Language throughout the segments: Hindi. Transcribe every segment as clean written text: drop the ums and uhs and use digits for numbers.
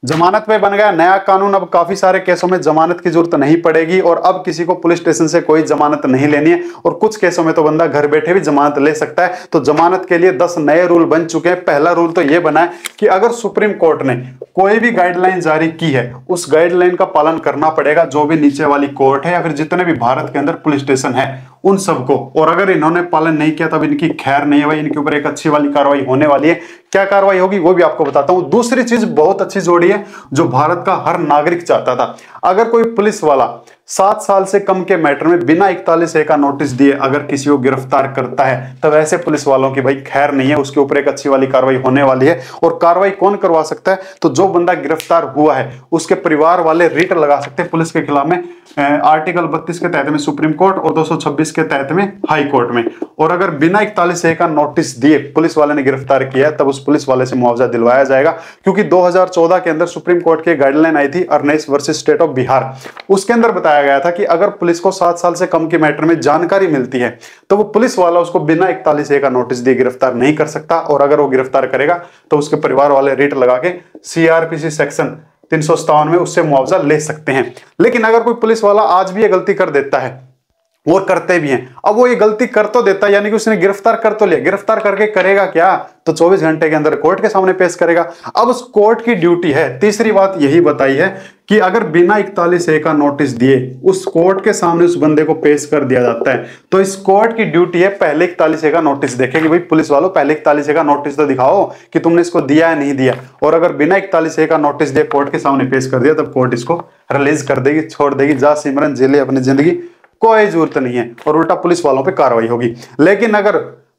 जमानत पे बन गया नया कानून। अब काफी सारे केसों में जमानत की जरूरत नहीं पड़ेगी और अब किसी को पुलिस स्टेशन से कोई जमानत नहीं लेनी है और कुछ केसों में तो बंदा घर बैठे भी जमानत ले सकता है। तो जमानत के लिए 10 नए रूल बन चुके हैं। पहला रूल तो ये बना है कि अगर सुप्रीम कोर्ट ने कोई भी गाइडलाइन जारी की है उस गाइडलाइन का पालन करना पड़ेगा, जो भी नीचे वाली कोर्ट है या फिर जितने भी भारत के अंदर पुलिस स्टेशन है उन सबको। और अगर इन्होंने पालन नहीं किया तब इनकी खैर नहीं है भाई, इनके ऊपर एक अच्छी वाली कार्रवाई होने वाली है। क्या कार्रवाई होगी वो भी आपको बताता हूं। दूसरी चीज बहुत अच्छी जोड़ी है जो भारत का हर नागरिक चाहता था। अगर कोई पुलिस वाला 7 साल से कम के मैटर में बिना 41A का नोटिस दिए अगर किसी को गिरफ्तार करता है तब ऐसे पुलिस वालों की भाई खैर नहीं है, उसके ऊपर एक अच्छी वाली कार्रवाई होने वाली है। और कार्रवाई कौन करवा सकता है? तो जो बंदा गिरफ्तार हुआ है उसके परिवार वाले रिट लगा सकते हैं पुलिस के खिलाफ में, आर्टिकल 32 के तहत में सुप्रीम कोर्ट और 226 के तहत में हाई कोर्ट में। और अगर बिना 41A का नोटिस दिए पुलिस वाले ने गिरफ्तार किया तब उस पुलिस वाले से मुआवजा दिलवाया जाएगा। क्योंकि 2014 के अंदर सुप्रीम कोर्ट की गाइडलाइन आई थी अर्नेस वर्सेस स्टेट ऑफ बिहार, उसके अंदर बताया गया था कि अगर पुलिस को 7 साल से कम के मैटर में जानकारी मिलती है तो वो पुलिस वाला उसको बिना 41A का नोटिस दिए गिरफ्तार नहीं कर सकता। और अगर वो गिरफ्तार करेगा तो उसके परिवार वाले रिट लगा के CRPC सेक्शन 357 में उससे मुआवजा ले सकते हैं। लेकिन अगर कोई पुलिस वाला आज भी ये गलती कर देता है और करते भी हैं, अब वो ये गलती कर तो देता है यानी कि उसने गिरफ्तार कर तो लिया, गिरफ्तार करके करेगा क्या? तो 24 घंटे के अंदर कोर्ट के सामने पेश करेगा। अब उस कोर्ट की ड्यूटी है, तीसरी बात यही बताई है कि अगर बिना 41A का नोटिस दिए उस कोर्ट के सामने उस बंदे को पेश कर दिया जाता है तो इस कोर्ट की ड्यूटी है पहले 41A का नोटिस देखे कि भाई पुलिस वालों पहले 41A का नोटिस तो दिखाओ कि तुमने इसको दिया है नहीं दिया। और अगर बिना 41A का नोटिस दिए कोर्ट के सामने पेश कर दिया तब कोर्ट इसको रिलीज कर देगी, छोड़ देगी, जा सिमरन जिले अपनी जिंदगी, कोई जरूरत नहीं है। और उल्टा पुलिस वालों पे कार्रवाई होगी। लेकिन अगर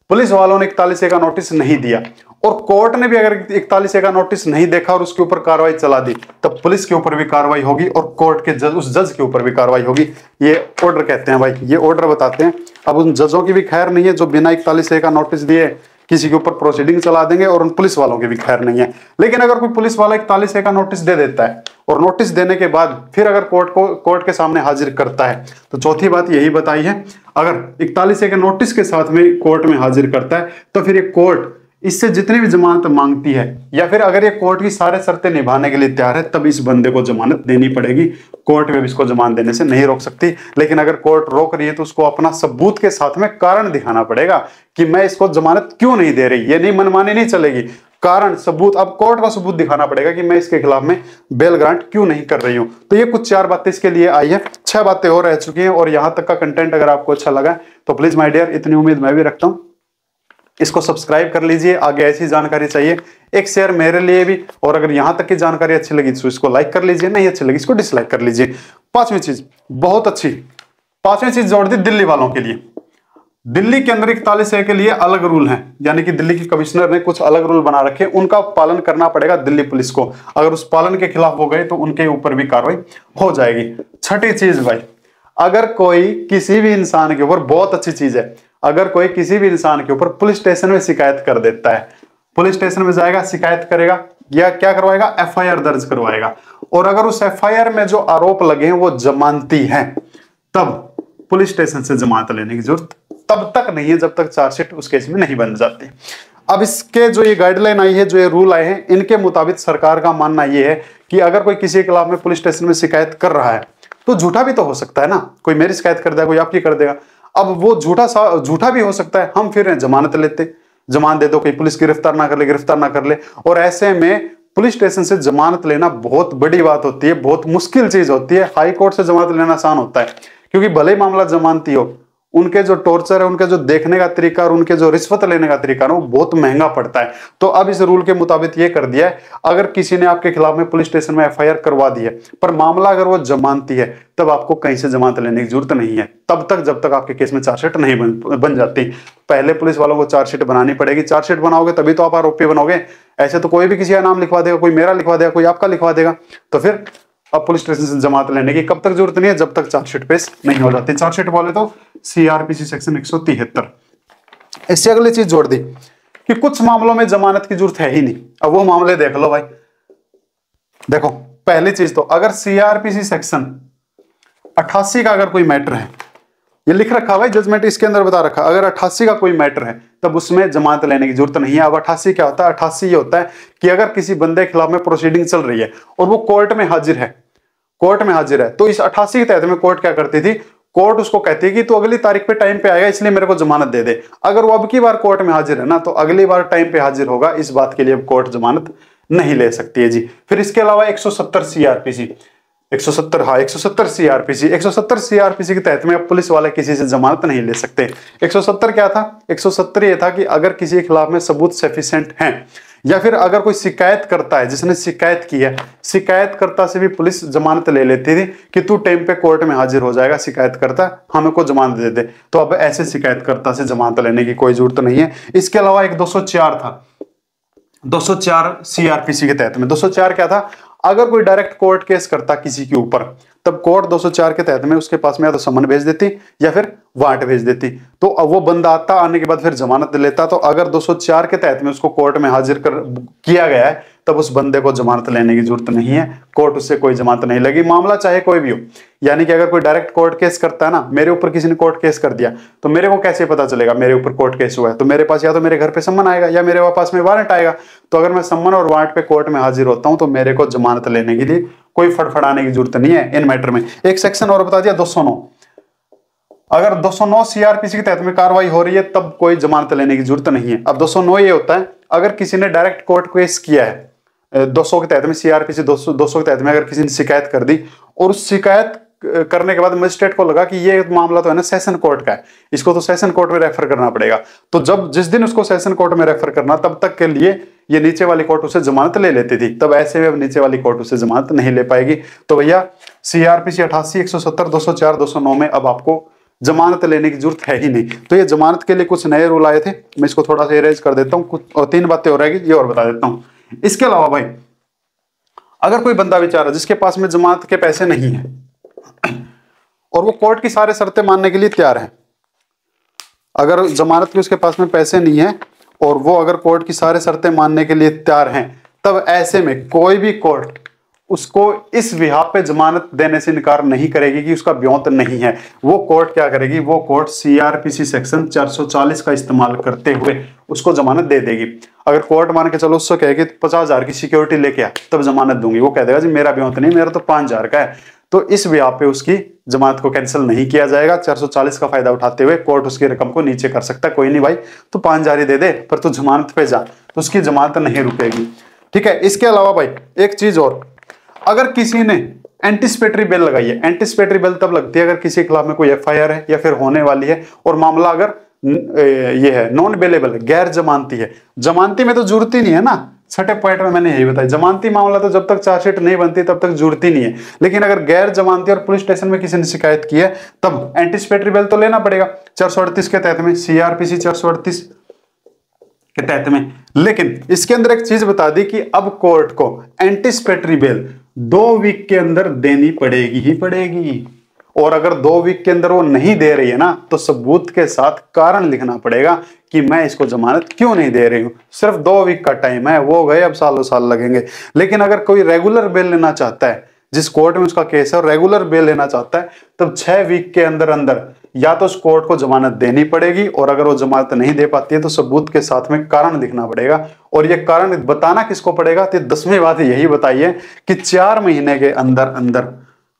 पुलिस वालों ने 41A का नोटिस नहीं दिया और कोर्ट ने भी अगर 41A का नोटिस नहीं देखा और उसके ऊपर कार्रवाई चला दी तब पुलिस के ऊपर भी कार्रवाई होगी और कोर्ट के जज उस जज के ऊपर भी कार्रवाई होगी। ये ऑर्डर कहते हैं भाई, ये ऑर्डर बताते हैं। अब उन जजों की भी खैर नहीं है जो बिना 41A का नोटिस दिए किसी के ऊपर प्रोसीडिंग चला देंगे और उन पुलिस वालों की भी खैर नहीं है। लेकिन अगर कोई पुलिस वाला 41A का नोटिस दे देता है और नोटिस देने के बाद फिर अगर कोर्ट के सामने हाजिर करता है तो चौथी बात यही बताई है, अगर 41A के नोटिस के साथ में कोर्ट में हाजिर करता है तो फिर ये कोर्ट इससे जितनी भी जमानत मांगती है या फिर अगर ये कोर्ट की सारे शर्तें निभाने के लिए तैयार है तब इस बंदे को जमानत देनी पड़ेगी। कोर्ट में भी इसको जमानत देने से नहीं रोक सकती। लेकिन अगर कोर्ट रोक रही है तो उसको अपना सबूत के साथ में कारण दिखाना पड़ेगा कि मैं इसको जमानत क्यों नहीं दे रही। ये नहीं मनमानी नहीं चलेगी, कारण सबूत। अब कोर्ट का सबूत दिखाना पड़ेगा कि मैं इसके खिलाफ में बेल ग्रांट क्यों नहीं कर रही हूं। तो ये कुछ 4 बातें इसके लिए आई है, 6 बातें और रह चुकी हैं। और यहां तक का कंटेंट अगर आपको अच्छा लगा तो प्लीज माय डियर, इतनी उम्मीद मैं भी रखता हूं, इसको सब्सक्राइब कर लीजिए। आगे ऐसी जानकारी चाहिए, एक शेयर मेरे लिए भी। और अगर यहां तक की जानकारी अच्छी लगी तो इसको लाइक कर लीजिए, नहीं अच्छी लगी इसको डिसलाइक कर लीजिए। 5वीं चीज बहुत अच्छी, 5वीं चीज जोड़ दी दिल्ली वालों के लिए। दिल्ली के अंदर 41A के लिए अलग रूल हैं, यानी कि दिल्ली के कमिश्नर ने कुछ अलग रूल बना रखे, उनका पालन करना पड़ेगा दिल्ली पुलिस को। अगर उस पालन के खिलाफ हो गए तो उनके ऊपर भी कार्रवाई हो जाएगी। 6ठी चीज भाई, अगर कोई किसी भी इंसान के ऊपर, बहुत अच्छी चीज है, अगर कोई किसी भी इंसान के ऊपर पुलिस स्टेशन में शिकायत कर देता है, पुलिस स्टेशन में जाएगा, शिकायत करेगा या क्या करवाएगा, FIR दर्ज करवाएगा। और अगर उस FIR में जो आरोप लगे हैं वो जमानती हैं तब पुलिस स्टेशन से जमानत लेने की जरूरत तब तक नहीं है जब तक चार्जशीट उस केस में नहीं बन जाती। अब इसके जो ये गाइडलाइन आई है, जो ये रूल आए हैं, इनके मुताबिक सरकार का मानना यह है कि अगर कोई किसी के खिलाफ में पुलिस स्टेशन में शिकायत कर रहा है तो झूठा भी तो हो सकता है ना, कोई मेरी शिकायत कर देगा, कोई आपकी कर देगा। अब वो झूठा भी हो सकता है, हम फिर जमानत लेते, जमानत दे दो, कोई पुलिस गिरफ्तार ना कर ले। और ऐसे में पुलिस स्टेशन से जमानत लेना बहुत बड़ी बात होती है, बहुत मुश्किल चीज होती है। हाई कोर्ट से जमानत लेना आसान होता है क्योंकि भले ही मामला जमानती हो, उनके जो टॉर्चर है, उनके जो देखने का तरीका और उनके जो रिश्वत लेने का तरीका ना, वो बहुत महंगा पड़ता है। तो अब इस रूल के मुताबिक ये कर दिया है, अगर किसी ने आपके खिलाफ में पुलिस स्टेशन में FIR करवा दी है पर मामला अगर वो जमानती है तब आपको कहीं से जमानत लेने की जरूरत नहीं है तब तक जब तक आपके केस में चार्जशीट नहीं बन जाती। पहले पुलिस वालों को चार्जशीट बनानी पड़ेगी, चार्जशीट बनाओगे तभी तो आप आरोपी बनोगे। ऐसे तो कोई भी किसी का नाम लिखवा देगा, कोई मेरा लिखवा देगा, कोई आपका लिखवा देगा। तो फिर अब पुलिस स्टेशन से जमानत लेने की कब तक जरूरत नहीं है, जब तक चार्जशीट पेश नहीं हो जाती। चार्जशीट बोले तो CRPC सेक्शन 173। इससे अगली चीज जोड़ दी कि कुछ मामलों में जमानत की जरूरत है ही नहीं। अब वो मामले देख लो भाई। देखो पहली चीज तो अगर CRPC सेक्शन 88 का अगर कोई मैटर है ये लिख रखा है भाई, जजमेंट इसके अंदर बता रखा, अगर 88 का कोई मैटर है तब उसमें जमानत लेने की जरूरत नहीं है। अब 88 क्या होता है? 88 ये होता है कि अगर किसी बंदे के खिलाफ में प्रोसीडिंग चल रही है और वो कोर्ट में हाजिर है, कोर्ट में हाजिर है, तो इस 88 के तहत में कोर्ट क्या करती थी, कोर्ट उसको कहती है कि तू अगली तारीख पे टाइम पे आएगा इसलिए मेरे को जमानत दे दे। अगर वो अब की बार कोर्ट में हाजिर है ना तो अगली बार टाइम पे हाजिर होगा, इस बात के लिए अब कोर्ट जमानत नहीं ले सकती है जी। फिर इसके अलावा 170 सीआरपीसी, 170 हाँ 170 सीआरपीसी, 170 सीआरपीसी के तहत में अब पुलिस वाले किसी से जमानत नहीं ले सकते। 170 क्या था? 170 ये था कि अगर किसी के खिलाफ में सबूत सफिशिएंट हैं या फिर अगर कोई शिकायत करता है, जिसने शिकायत की है, शिकायतकर्ता से भी पुलिस जमानत ले लेती थी कि तू टाइम पे कोर्ट में हाजिर हो जाएगा, शिकायतकर्ता हमें को जमानत दे दे। तो अब ऐसे शिकायतकर्ता से जमानत लेने की कोई जरूरत नहीं है। इसके अलावा एक 204 था, 204 सीआरपीसी के तहत में। 204 क्या था? अगर कोई डायरेक्ट कोर्ट केस करता किसी के ऊपर, तब कोर्ट 204 के तहत में उसके पास में या तो समन भेज देती या फिर वारंट भेज देती। तो अब वो बंदा आता, आने के बाद फिर जमानत लेता। तो अगर 204 के तहत में उसको कोर्ट में हाजिर कर किया गया है तब उस बंदे को जमानत लेने की जरूरत नहीं है, कोर्ट उससे कोई जमानत नहीं लगी, मामला चाहे कोई भी हो। यानी कि अगर कोई डायरेक्ट कोर्ट केस करता है ना, मेरे ऊपर किसी ने कोर्ट केस कर दिया तो मेरे को कैसे पता चलेगा मेरे ऊपर कोर्ट केस हुआ है? तो मेरे पास या तो मेरे घर पे सम्मन आएगा या मेरे पास में वारंट आएगा। तो अगर मैं सम्मन और वारंट पे कोर्ट में हाजिर होता हूं तो मेरे को जमानत लेने के लिए कोई फड़फड़ाने की जरूरत नहीं है इन मैटर में। एक सेक्शन और बता दिया 209, अगर 209 सीआरपीसी के तहत में कार्रवाई हो रही है तब कोई जमानत लेने की जरूरत नहीं है। अब 209 ये होता है अगर किसी ने डायरेक्ट कोर्ट केस किया है, 200 के तहत में सीआरपीसी 200 के तहत में अगर किसी ने शिकायत कर दी और उस शिकायत करने के बाद मजिस्ट्रेट को लगा कि ये मामला तो है ना सेशन कोर्ट का है, इसको तो सेशन कोर्ट में रेफर करना पड़ेगा। तो जब जिस दिन उसको सेशन कोर्ट में रेफर करना तब तक के लिए ये नीचे वाली कोर्ट उसे जमानत ले लेती थी, तब ऐसे में अब नीचे वाली कोर्ट उसे जमानत नहीं ले पाएगी। तो भैया सीआरपीसी 88, 170, 204, 209 में अब आपको जमानत लेने की जरूरत है ही नहीं। तो ये जमानत के लिए कुछ नए रूल आए थे, मैं इसको थोड़ा सा इरेज कर देता हूँ, कुछ और 3 बातें हो रहेगी ये और बता देता हूँ। इसके अलावा भाई अगर कोई बंदा बेचारा जिसके पास में जमानत के पैसे नहीं है और वो कोर्ट की सारे शर्तें मानने के लिए तैयार है, अगर जमानत के उसके पास में पैसे नहीं है और वो अगर कोर्ट की सारे शर्तें मानने के लिए तैयार हैं, तब ऐसे में कोई भी कोर्ट उसको इस बिहाफ पे जमानत देने से इनकार नहीं करेगी कि उसका ब्योंत नहीं है। वो कोर्ट क्या करेगी, वो कोर्ट सीआरपीसी सेक्शन 440 का इस्तेमाल करते हुए उसको जमानत दे देगी। अगर कोर्ट मान के चलो उससे कहेगी 50,000 की सिक्योरिटी लेके आ तब जमानत दूंगी, वो कह देगा जी मेरा ब्योंत नहीं, मेरा तो 5,000 का है। तो इस बिहाफ पे उसकी जमानत को कैंसिल नहीं किया जाएगा। 440 का फायदा उठाते हुए कोर्ट उसकी रकम को नीचे कर सकता है, कोई नहीं भाई तू 5,000 ही दे दे पर तू जमानत पे जा, तो उसकी जमानत नहीं रुकेगी। ठीक है। इसके अलावा भाई एक चीज और, अगर किसी ने एंटिसिपेटरी बेल लगाई है, एंटिसिपेटरी बेल तब लगती है अगर किसी के खिलाफ में कोई एफआईआर है या फिर होने वाली है और मामला अगर ये है नॉन बेलेबल है, गैर जमानती है। जमानती में तो जरूरत ही नहीं है ना, छठे पॉइंट में मैंने यही बताया, जमानती मामला तो जब तक चार्जशीट नहीं बनती तब तक जरूरत ही नहीं है। लेकिन अगर गैर जमानती और पुलिस स्टेशन में किसी ने शिकायत की है तब एंटिसिपेटरी बेल तो लेना पड़ेगा 438 के तहत में, सीआरपीसी 438 के तहत में। लेकिन इसके अंदर एक चीज बता दी कि अब कोर्ट को एंटिसिपेटरी बेल 2 वीक के अंदर देनी पड़ेगी ही पड़ेगी, और अगर 2 वीक के अंदर वो नहीं दे रही है ना तो सबूत के साथ कारण लिखना पड़ेगा कि मैं इसको जमानत क्यों नहीं दे रही हूं। सिर्फ 2 वीक का टाइम है, वो गए अब सालों साल लगेंगे। लेकिन अगर कोई रेगुलर बेल लेना चाहता है, जिस कोर्ट में उसका केस है और रेगुलर बेल लेना चाहता है, तब 6 वीक के अंदर अंदर या तो उस कोर्ट को जमानत देनी पड़ेगी, और अगर वो जमानत नहीं दे पाती है तो सबूत के साथ में कारण दिखना पड़ेगा। और ये कारण बताना किसको पड़ेगा, तो 10वीं बात यही बताई है कि 4 महीने के अंदर अंदर,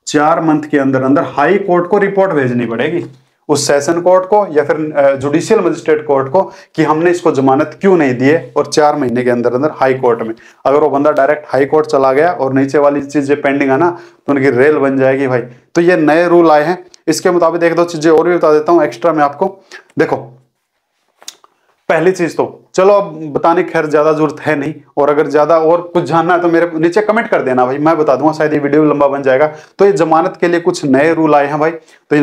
4 मंथ के अंदर अंदर हाई कोर्ट को रिपोर्ट भेजनी पड़ेगी, उस सेशन कोर्ट को या फिर जुडिशियल मजिस्ट्रेट कोर्ट को, कि हमने इसको जमानत क्यों नहीं दी है, और 4 महीने के अंदर अंदर हाई कोर्ट में। अगर वो बंदा डायरेक्ट हाई कोर्ट चला गया और नीचे वाली चीजें पेंडिंग है ना तो उनकी रेल बन जाएगी भाई। तो ये नए रूल आए हैं, इसके मुताबिक 1-2 चीजें और भी बता देता हूं एक्स्ट्रा में आपको। देखो पहली चीज तो चलो अब बताने की खैर ज्यादा जरूरत है नहीं, और अगर ज्यादा और कुछ जानना है तो मेरे नीचे कमेंट कर देना भाई, मैं बता दूंगा, शायद ये वीडियो लंबा बन जाएगा। तो ये जमानत के लिए कुछ नए रूल आए हैं भाई। तो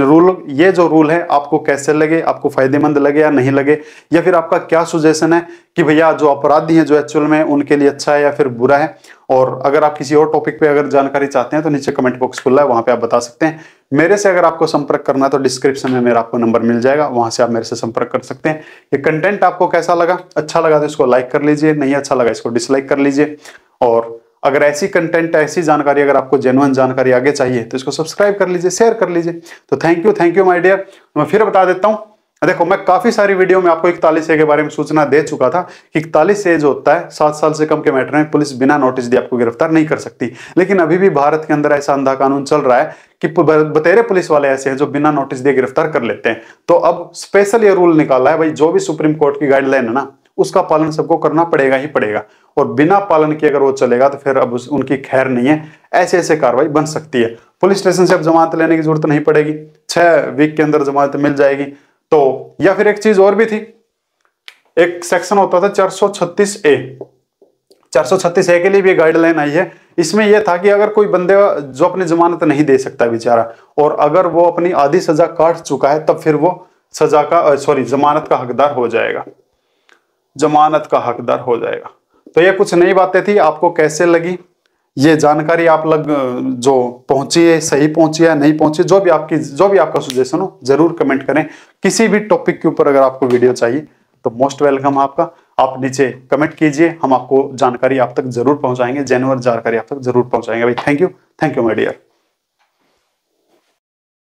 ये जो रूल है आपको कैसे लगे, आपको फायदेमंद लगे या नहीं लगे, या फिर आपका क्या सुजेशन है कि भैया जो अपराधी हैं जो एक्चुअल में उनके लिए अच्छा है या फिर बुरा है। और अगर आप किसी और टॉपिक पे अगर जानकारी चाहते हैं तो नीचे कमेंट बॉक्स खुला है, वहां पे आप बता सकते हैं। मेरे से अगर आपको संपर्क करना है तो डिस्क्रिप्शन में मेरा आपको नंबर मिल जाएगा, वहां से आप मेरे से संपर्क कर सकते हैं। ये कंटेंट आपको कैसा लगा, अच्छा लगा तो इसको लाइक कर लीजिए, नहीं अच्छा लगा इसको डिसलाइक कर लीजिए। और अगर ऐसी कंटेंट, ऐसी जानकारी, अगर आपको जेन्युइन जानकारी आगे चाहिए तो इसको सब्सक्राइब कर लीजिए, शेयर कर लीजिए। तो थैंक यू माय डियर। मैं फिर बता देता हूं, देखो मैं काफी सारी वीडियो में आपको 41A के बारे में सूचना दे चुका था कि 41A जो होता है 7 साल से कम के मैटर में पुलिस बिना नोटिस दिए आपको गिरफ्तार नहीं कर सकती। लेकिन अभी भी भारत के अंदर ऐसा अंधा कानून चल रहा है कि बतेरे पुलिस वाले ऐसे हैं जो बिना नोटिस दिए गिरफ्तार कर लेते हैं। तो अब स्पेशल ये रूल निकाला है भाई, जो भी सुप्रीम कोर्ट की गाइडलाइन है ना उसका पालन सबको करना पड़ेगा ही पड़ेगा, और बिना पालन किए अगर वो चलेगा तो फिर अब उनकी खैर नहीं है। ऐसे ऐसे कार्रवाई बन सकती है। पुलिस स्टेशन से अब जमानत लेने की जरूरत नहीं पड़ेगी, 6 वीक के अंदर जमानत मिल जाएगी। तो या फिर एक चीज और भी थी, एक सेक्शन होता था 436A। 436A के लिए भी गाइडलाइन आई है। इसमें यह था कि अगर कोई बंदे जो अपनी जमानत नहीं दे सकता बेचारा, और अगर वो अपनी आधी सजा काट चुका है, तब फिर वो जमानत का हकदार हो जाएगा, जमानत का हकदार हो जाएगा। तो ये कुछ नई बातें थी। आपको कैसे लगी ये जानकारी? आप लोग जो पहुंची है, सही पहुंची है, नहीं पहुंची, जो भी आपका सजेशन हो जरूर कमेंट करें। किसी भी टॉपिक के ऊपर अगर आपको वीडियो चाहिए तो मोस्ट वेलकम आपका, आप नीचे कमेंट कीजिए, हम आपको जानकारी आप तक जरूर पहुंचाएंगे, जेन्युइन जानकारी आप तक जरूर पहुंचाएंगे भाई। Thank you my dear.